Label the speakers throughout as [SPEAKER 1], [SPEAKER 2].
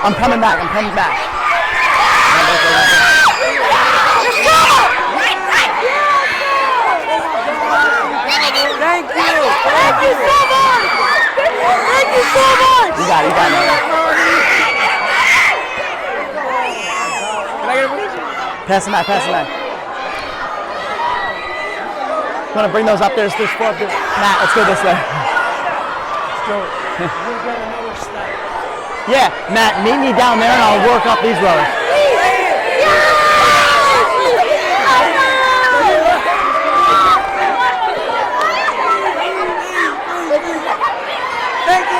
[SPEAKER 1] I'm coming back. I'm coming back.
[SPEAKER 2] Thank you.
[SPEAKER 3] Thank you so much. Thank you so much.
[SPEAKER 1] You got it. You got it. Pass him back. Pass him back. You want to bring those up there? There's 4 up there. Matt, let's go this way.
[SPEAKER 2] Let's go. We'll get another step.
[SPEAKER 1] Yeah, Matt, meet me down there and I'll work up these rows.
[SPEAKER 2] Thank you.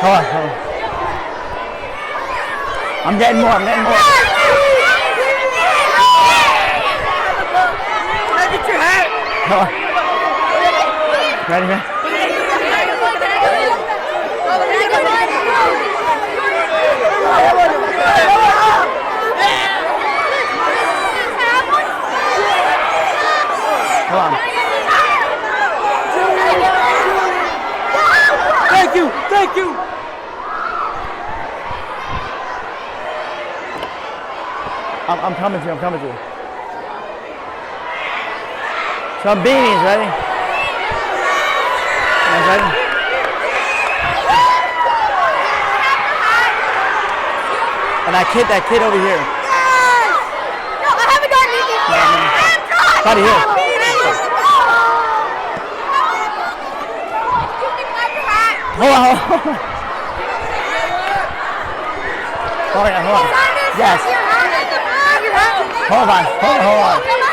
[SPEAKER 1] Hold on, hold on. I'm getting more, I'm getting more.
[SPEAKER 2] Can I get your hat?
[SPEAKER 1] Hold on. Ready, man? Hold on.
[SPEAKER 2] Thank you. Thank you.
[SPEAKER 1] I'm coming to you, I'm coming to you. Some beanies, ready? Guys, ready? And that kid over here.
[SPEAKER 3] No, I haven't done anything.
[SPEAKER 1] Buddy, here. Hold on, hold on. Hold on, hold on. Yes. Hold on, hold on, hold on.